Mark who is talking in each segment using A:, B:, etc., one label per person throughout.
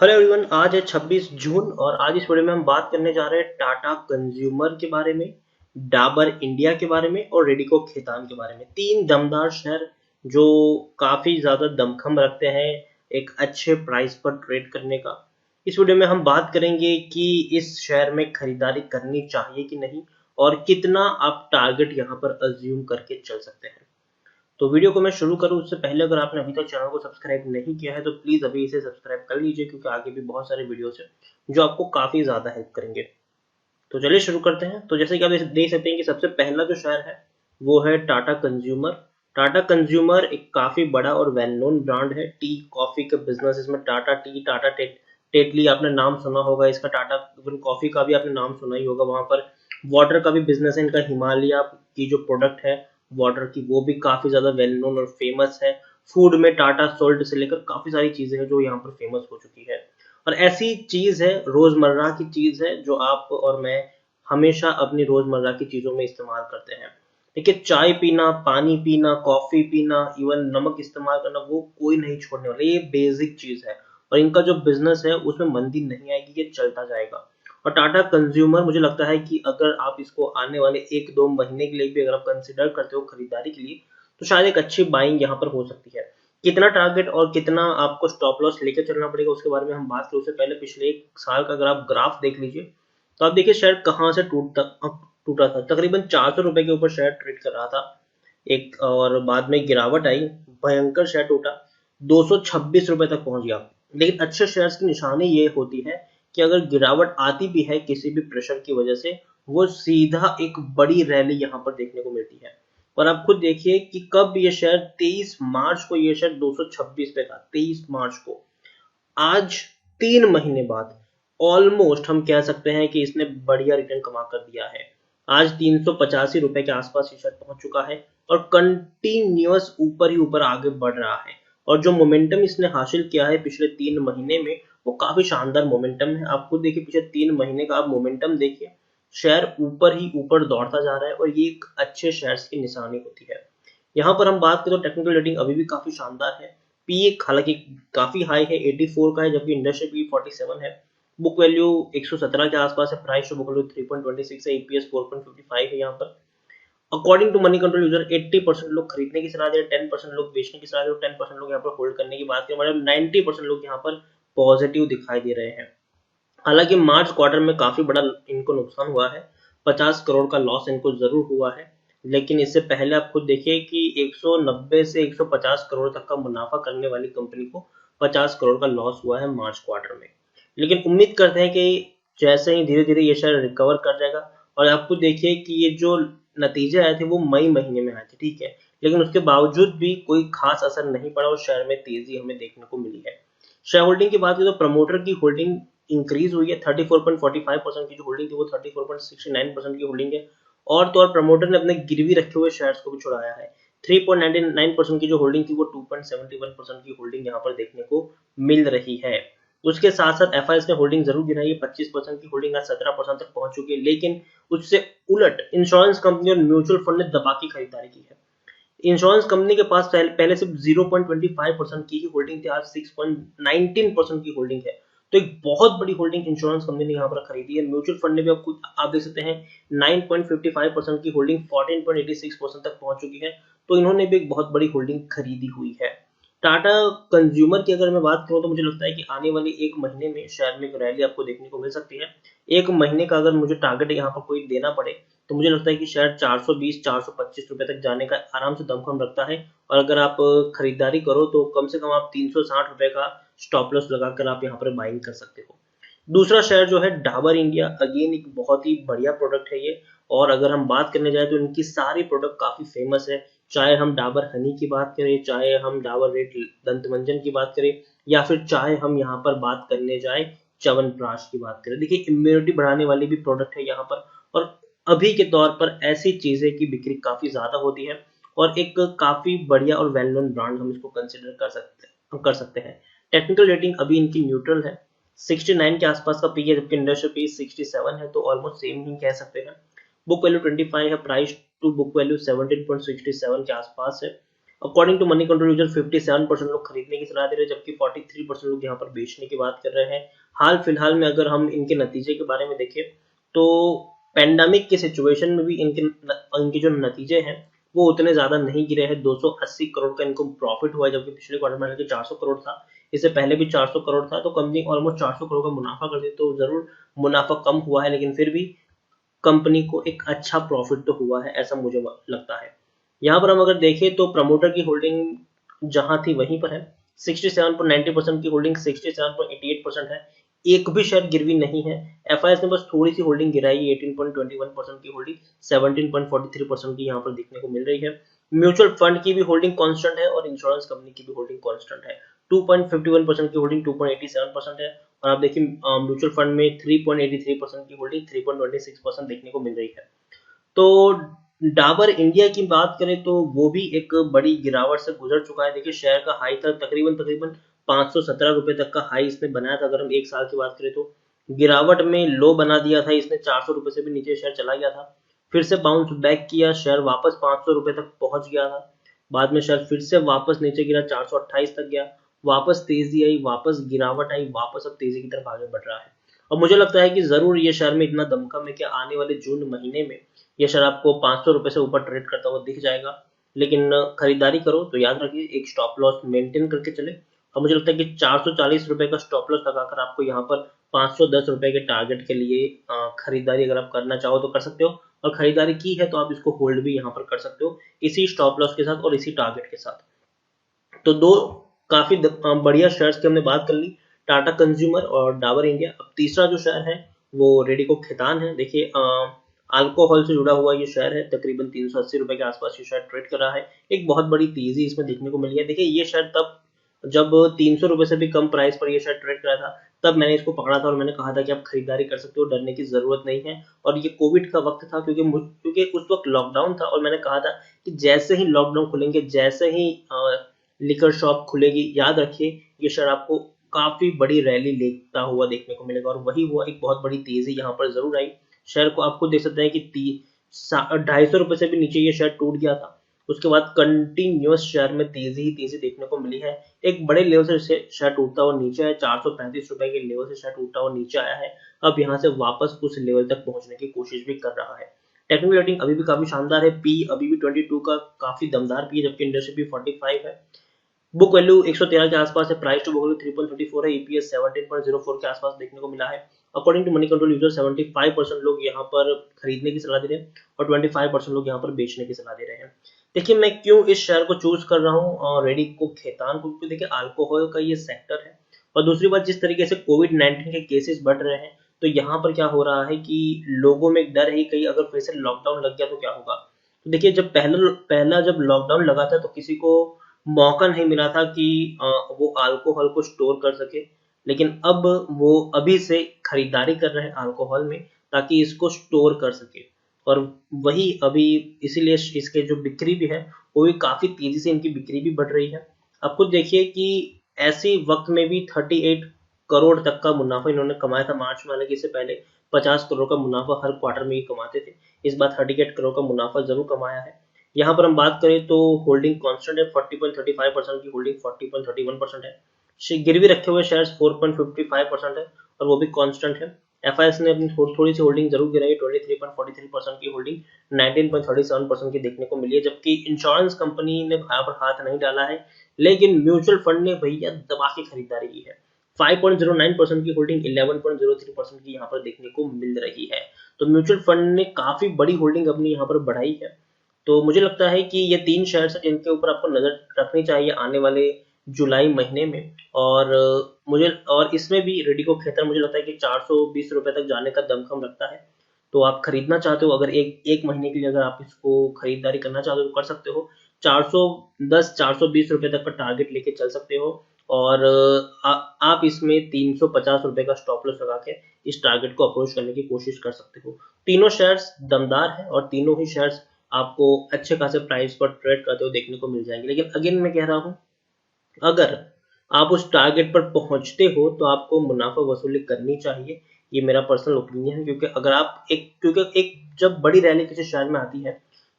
A: Hello everyone, आज है 26 जून और आज इस वीडियो में हम बात करने जा रहे हैं टाटा कंज्यूमर के बारे में, डाबर इंडिया के बारे में और रेडिको खेतान के बारे में। तीन दमदार शेयर जो काफी ज्यादा दमखम रखते हैं एक अच्छे प्राइस पर ट्रेड करने का। इस वीडियो में हम बात करेंगे कि इस शेयर में खरीदारी करनी चाहिए कि नहीं और कितना आप टारगेट यहाँ पर अज्यूम करके चल सकते हैं। तो वीडियो को मैं शुरू करूं उससे पहले अगर आपने अभी तक चैनल को सब्सक्राइब नहीं किया है तो प्लीज अभी इसे सब्सक्राइब कर लीजिए, क्योंकि आगे भी बहुत सारे वीडियोस हैं जो आपको काफी ज्यादा हेल्प करेंगे। तो चलिए शुरू करते हैं। तो जैसे कि आप देख सकते हैं कि सबसे पहला जो शेयर है वो है टाटा कंज्यूमर। टाटा कंज्यूमर एक काफी बड़ा और वेल नोन ब्रांड है टी कॉफी के बिजनेस। इसमें टाटा टी, टाटा टेटली आपने नाम सुना होगा इसका, टाटा कॉफी का भी आपने नाम सुना ही होगा। वहां पर वाटर का भी बिजनेस है इनका, हिमालय की जो प्रोडक्ट है वाटर की वो भी काफी ज्यादा वेल नोन और फेमस है। फूड में टाटा सोल्ट से लेकर काफी सारी चीजें हैं जो यहाँ पर फेमस हो चुकी है। और ऐसी चीज है, रोजमर्रा की चीज है जो आप और मैं हमेशा अपनी रोजमर्रा की चीजों में इस्तेमाल करते हैं। देखिए, चाय पीना, पानी पीना, कॉफी पीना, इवन नमक इस्तेमाल करना, वो कोई नहीं छोड़ने वाला। ये बेसिक चीज है और इनका जो बिजनेस है उसमें मंदी नहीं आएगी, ये चलता जाएगा। और टाटा कंज्यूमर मुझे लगता है कि अगर आप इसको आने वाले एक दो महीने के लिए भी अगर आप कंसिडर करते हो खरीदारी के लिए तो शायद एक अच्छी बाइंग यहाँ पर हो सकती है। कितना टारगेट और कितना आपको स्टॉप लॉस लेकर चलना पड़ेगा उसके बारे में हम बात करें उससे पहले पिछले एक साल का अगर आप ग्राफ देख लीजिए तो आप देखिए शेयर कहाँ से टूटा था। तकरीबन 400 रुपए के ऊपर शेयर ट्रेड कर रहा था एक, और बाद में गिरावट आई, भयंकर शेयर टूटा, 226 रुपए तक पहुंच गया। लेकिन अच्छे शेयर्स की निशानी ये होती है कि अगर गिरावट आती भी है किसी भी प्रेशर की वजह से, वो सीधा एक बड़ी रैली यहाँ पर देखने को मिलती है। और आप खुद देखिए कि कब ये शेयर 23 मार्च को ये शेयर 226 पे था, 23 मार्च को। आज 3 महीने बाद ऑलमोस्ट हम कह सकते हैं कि इसने बढ़िया रिटर्न कमा कर दिया है। आज 385 रुपए के आसपास ये शेयर पहुंच चुका है और कंटिन्यूअस ऊपर ही ऊपर आगे बढ़ रहा है। और जो मोमेंटम इसने हासिल किया है पिछले 3 महीने में वो काफी शानदार मोमेंटम है। आप खुद देखिए, पिछले 3 महीने का आप मोमेंटम देखिए, शेयर ऊपर ही ऊपर दौड़ता जा रहा है और ये एक अच्छे शेयर्स की निशानी होती है। यहाँ पर हम बात करें तो टेक्निकल रेटिंग अभी भी काफी शानदार है। पीए हालांकि काफी हाई है, 84 का है, जबकि इंडस्ट्री पी 47 है। बुक वैल्यू 117 के आसपास है, प्राइस टू बुक वैल्यू 3.26 है, ईपीएस 4.55 है। यहाँ पर according to Moneycontrol user 80% लोग खरीदने की सलाह दे रहे हैं, 10% लोग बेचने की सलाह दे रहे हैं, 10% लोग यहाँ पर होल्ड करने की बात करें, मतलब 90% लोग यहाँ पर पॉजिटिव दिखाई दे रहे हैं। हालांकि मार्च क्वार्टर में काफी बड़ा इनको नुकसान हुआ है, 50 करोड़ का लॉस इनको जरूर हुआ है। लेकिन इससे पहले आप खुद देखिए कि 190 से 150 करोड़ तक का मुनाफा करने वाली कंपनी को 50 करोड़ का लॉस हुआ है मार्च क्वार्टर में। लेकिन उम्मीद करते हैं कि जैसे ही धीरे धीरे ये शेयर रिकवर कर जाएगा। और आप खुद देखिए कि ये जो नतीजे आए थे वो मई महीने में आए थे, ठीक है, लेकिन उसके बावजूद भी कोई खास असर नहीं पड़ा और शेयर में तेजी हमें देखने को मिली है। शेयर होल्डिंग की बात करें तो प्रमोटर की होल्डिंग इंक्रीज हुई है, 34.45% की जो होल्डिंग थी वो 34.69% की होल्डिंग है। और तो और प्रमोटर ने अपने गिरवी रखे हुए शेयर्स को भी छुड़ाया है। 3.99% की जो होल्डिंग थी वो 2.71% की होल्डिंग यहाँ पर देखने को मिल रही है। उसके साथ साथ एफआईएस ने होल्डिंग जरूर गिराई है, 25% की होल्डिंग आज 17% तक पहुंच चुकी है। लेकिन उससे उलट इंश्योरेंस कंपनी और म्यूचुअल फंड ने दबा की खरीदारी की है। इंश्योरेंस कंपनी के पास पहले सिर्फ 0.25% की ही होल्डिंग थी, आज 6.19% की होल्डिंग है। तो एक बहुत बड़ी होल्डिंग इंश्योरेंस कंपनी ने यहाँ पर खरीदी है। म्यूचुअल फंड ने भी आप देख सकते हैं 9.55% की होल्डिंग 14.86% तक पहुंच चुकी है। तो इन्होंने भी एक बहुत बड़ी होल्डिंग खरीदी हुई है। टाटा कंज्यूमर की अगर मैं बात करूं तो मुझे लगता है कि आने वाले एक महीने में शेयर में एक रैली आपको देखने को मिल सकती है। एक महीने का अगर मुझे टारगेट यहाँ पर कोई देना पड़े तो मुझे लगता है कि शेयर 420-425 रुपए तक जाने का आराम से दमखम रखता है। और अगर आप खरीदारी करो तो कम से कम आप 360 रुपए का स्टॉप लॉस लगाकर आप यहाँ पर बाइंग कर सकते हो। दूसरा शेयर जो है डाबर इंडिया, अगेन एक बहुत ही बढ़िया प्रोडक्ट है ये। और अगर हम बात करने जाए तो इनकी सारी प्रोडक्ट काफी फेमस है, चाहे हम डाबर हनी की बात करें, चाहे हम डाबर रेड दंत मंजन की बात करें, या फिर चाहे हम यहाँ पर बात करने जाए च्यवनप्राश की बात करें। देखिए, इम्यूनिटी बढ़ाने वाली भी प्रोडक्ट है यहाँ पर। और अभी के तौर पर ऐसी चीजें की बिक्री काफी ज्यादा होती है और एक काफी बढ़िया और वेल नोन ब्रांड हम इसको कंसिडर कर सकते हैं। टेक्निकल रेटिंग अभी इनकी न्यूट्रल है, 69 के आसपास का पी है, जबकि इंडस्ट्री पी 67 है, तो ऑलमोस्ट सेम ही कह सकते हैं। बुक वैल्यू 25 है, प्राइस टू बुक वैल्यू 17.67 के आसपास है। According to Moneycontrol user 57% लोग खरीदने की सलाह दे रहे हैं, जबकि 43% लोग यहाँ पर बेचने की बात कर रहे हैं। हाल फिलहाल में अगर हम इनके नतीजे के बारे में देखें तो पेंडेमिक के सिचुएशन में भी इनके जो नतीजे हैं वो उतने ज्यादा नहीं गिरे हैं। 280 करोड़ का इनको प्रॉफिट हुआ है, जबकि पिछले क्वार्टर में 400 करोड़ था, इससे पहले भी 400 करोड़ था। तो कंपनी ऑलमोस्ट 400 करोड़ का मुनाफा कर दी, तो जरूर मुनाफा कम हुआ है, लेकिन फिर भी कंपनी को एक अच्छा प्रॉफिट तो हुआ है, ऐसा मुझे लगता है। यहाँ पर हम अगर देखें तो प्रमोटर की होल्डिंग जहां थी वहीं पर है, 67.90% की होल्डिंग 67.88% है, एक भी शेयर गिरवी नहीं है। एफआईएस ने बस थोड़ी सी होल्डिंग गिराई, 18.21% की होल्डिंग 17.43% की यहाँ पर देखने को मिल रही है। म्यूचुअल फंड की भी होल्डिंग कांस्टेंट है और इंश्योरेंस कंपनी की भी होल्डिंग कांस्टेंट है। 2.51% की होल्डिंग 2.87% है, और आप देखिए म्यूचुअल फंड में 3.83% की होल्डिंग 3.26% देखने को मिल रही है। तो डाबर इंडिया की बात करें तो वो भी एक बड़ी गिरावट से गुजर चुका है। देखिए शेयर का हाई था तकरीबन 517 रुपए तक का हाई इसने बनाया था। अगर हम एक साल की बात करें तो गिरावट में लो बना दिया था इसने, 400 रुपए से भी नीचे शेयर चला गया था, फिर से बाउंस बैक किया, शेयर वापस 500 रुपए तक पहुंच गया था, बाद में शेयर फिर से वापस नीचे गिरा, 428 तक गया, वापस तेजी आई, वापस गिरावट आई, वापस अब तेजी की तरफ आगे बढ़ रहा है। और मुझे लगता है कि जरूर ये शेयर में इतना दमखम है कि आने वाले जून महीने में ये शेयर आपको 500 रुपए से ऊपर ट्रेड करता हुआ दिख जाएगा। लेकिन खरीदारी करो तो याद रखिए एक स्टॉप लॉस मेंटेन करके चले, और मुझे लगता है कि 440 रुपए का स्टॉप लॉस लगाकर आपको यहाँ पर 510 रुपए के टारगेट के लिए खरीदारी अगर आप करना चाहो तो कर सकते हो, और खरीदारी की है तो आप इसको होल्ड भी यहाँ पर कर सकते हो इसी स्टॉप लॉस के साथ और इसी टारगेट के साथ। तो दो काफी बढ़िया शेयर्स की हमने बात कर ली, टाटा कंज्यूमर और डाबर इंडिया। अब तीसरा जो शेयर है वो रेडिको खैतान है। देखिए अल्कोहल से जुड़ा हुआ ये शेयर है, तकरीबन 380 रुपए के आसपास ये शेयर ट्रेड कर रहा है। एक बहुत बड़ी तेजी इसमें देखने को मिली है। देखिए ये शेयर तब जब 300 रुपए से भी कम प्राइस पर ये शेयर ट्रेड करा था, तब मैंने इसको पकड़ा था और मैंने कहा था कि आप खरीदारी कर सकते हो, डरने की जरूरत नहीं है। और ये कोविड का वक्त था, क्योंकि उस वक्त लॉकडाउन था, और मैंने कहा था कि जैसे ही लॉकडाउन खुलेंगे, जैसे ही लिकर शॉप खुलेगी, याद रखिए ये शेयर आपको काफी बड़ी रैली लेता हुआ देखने को मिलेगा, और वही हुआ, एक बहुत बड़ी तेजी यहाँ पर जरूर आई। शेयर को आपको देख सकते हैं कि 250 रुपए से भी नीचे ये शेयर टूट गया था, उसके बाद कंटिन्यूअस शेयर में तेजी ही तेजी देखने को मिली है। एक बड़े लेवल से शेयर टूटता हुआ नीचे है, 435 रुपए के लेवल से शेयर टूटता हुआ नीचे आया है, अब यहाँ से वापस उस लेवल तक पहुंचने की कोशिश भी कर रहा है। टेक्निकल रेटिंग अभी भी काफी शानदार है, पी अभी भी 22 का काफी दमदार पी है, जबकि इंडस्ट्री भी 45 है। बुक वैल्यू 113 के आसपास है, प्राइस टू बुक वैल्यू 3.34 है, ईपीएस 17.04 के आसपास देखने को मिला है। According to Moneycontrol user 75% लोग यहाँ पर खरीदने की सलाह दे रहे हैं और 25% लोग यहाँ पर बेचने की सलाह दे रहे हैं। देखिए मैं क्यों इस शेयर को चूज कर रहा हूँ और रेडिको खैतान को, क्योंकि देखिए अल्कोहल का ये सेक्टर है, और दूसरी बात जिस तरीके से कोविड-19 के केसेस बढ़ रहे हैं, तो यहाँ पर क्या हो रहा है कि लोगों में एक डर है कहीं अगर फिर से लॉकडाउन लग गया तो क्या होगा। तो देखिए जब पहला जब लॉकडाउन लगा था तो किसी को मौका नहीं मिला था कि वो अल्कोहल को स्टोर कर सके, लेकिन अब वो अभी से खरीदारी कर रहे हैं अल्कोहल में ताकि इसको स्टोर कर सके, और वही अभी इसीलिए इसके जो बिक्री भी है वो भी काफी तेजी से इनकी बिक्री भी बढ़ रही है। आप खुद देखिए कि ऐसे वक्त में भी 38 करोड़ तक का मुनाफा इन्होंने कमाया था मार्च में, हालांकि इससे पहले 50 करोड़ का मुनाफा हर क्वार्टर में ही कमाते थे, इस बार 38 करोड़ का मुनाफा जरूर कमाया है। यहाँ पर हम बात करें तो होल्डिंग कांस्टेंट है, 40.35% की होल्डिंग 40.31% है। गिरवी रखे हुए शेयर्स 4.55% है और वो भी कांस्टेंट है। एफआईएस ने अपनी थोड़ी सी होल्डिंग जरूर गिराई, 23.43% की होल्डिंग 19.37% की देखने को मिली है, जबकि इंश्योरेंस कंपनी ने यहाँ पर हाथ नहीं डाला है, लेकिन म्यूचुअल फंड ने भैया दबा के खरीदारी की है। 5.09% की होल्डिंग 11.03% की यहाँ पर देखने को मिल रही है। तो म्यूचुअल फंड ने काफी बड़ी होल्डिंग अपनी यहाँ पर बढ़ाई है। तो मुझे लगता है कि ये 3 शेयर्स हैं जिनके ऊपर आपको नजर रखनी चाहिए आने वाले जुलाई महीने में, और इसमें भी रेडिको खैतान मुझे लगता है कि 420 रुपए तक जाने का दमखम रखता है। तो आप खरीदना चाहते हो, अगर एक महीने के लिए अगर आप इसको खरीदारी करना चाहते हो तो कर सकते हो, 410 420 रुपए तक का टारगेट लेके चल सकते हो, और आप इसमें 350 रुपए का स्टॉप लॉस लगा के इस टारगेट को अप्रोच करने की कोशिश कर सकते हो। तीनों शेयर्स दमदार हैं और तीनों ही शेयर्स आपको अच्छे खासे प्राइस पर ट्रेड करते हुए देखने को मिल जाएंगे। लेकिन अगेन मैं कह रहा हूँ, अगर आप उस टारगेट पर पहुंचते हो तो आपको मुनाफा वसूली करनी चाहिए, ये मेरा पर्सनल ओपिनियन है। क्योंकि जब बड़ी रैली किसी शेयर में आती है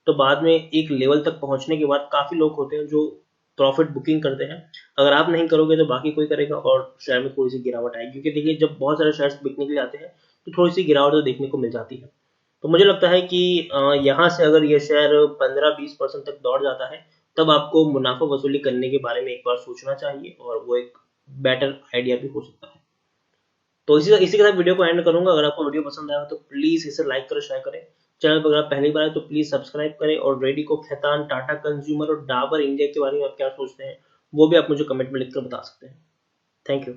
A: तो बाद में एक लेवल तक पहुंचने के बाद काफ़ी लोग होते हैं जो प्रॉफिट बुकिंग करते हैं। अगर आप नहीं करोगे तो बाकी कोई करेगा और शेयर में थोड़ी सी गिरावट आएगी, क्योंकि देखिए जब बहुत सारे शेयर्स बिकने के लिए आते हैं तो थोड़ी सी गिरावट तो देखने को मिल जाती है। तो मुझे लगता है कि यहाँ से अगर ये शेयर 15-20% तक दौड़ जाता है तब आपको मुनाफा वसूली करने के बारे में एक बार सोचना चाहिए, और वो एक बेटर आइडिया भी हो सकता है। तो इसी के साथ वीडियो को एंड करूंगा। अगर आपको वीडियो पसंद आया तो प्लीज इसे लाइक करें, शेयर करें। चैनल पर अगर आप पहली बार है तो प्लीज सब्सक्राइब करें, और रेडिको खैतान, टाटा कंज्यूमर और डाबर इंडिया के बारे में आप क्या सोचते हैं वो भी आप मुझे कमेंट में लिखकर बता सकते हैं। Thank you.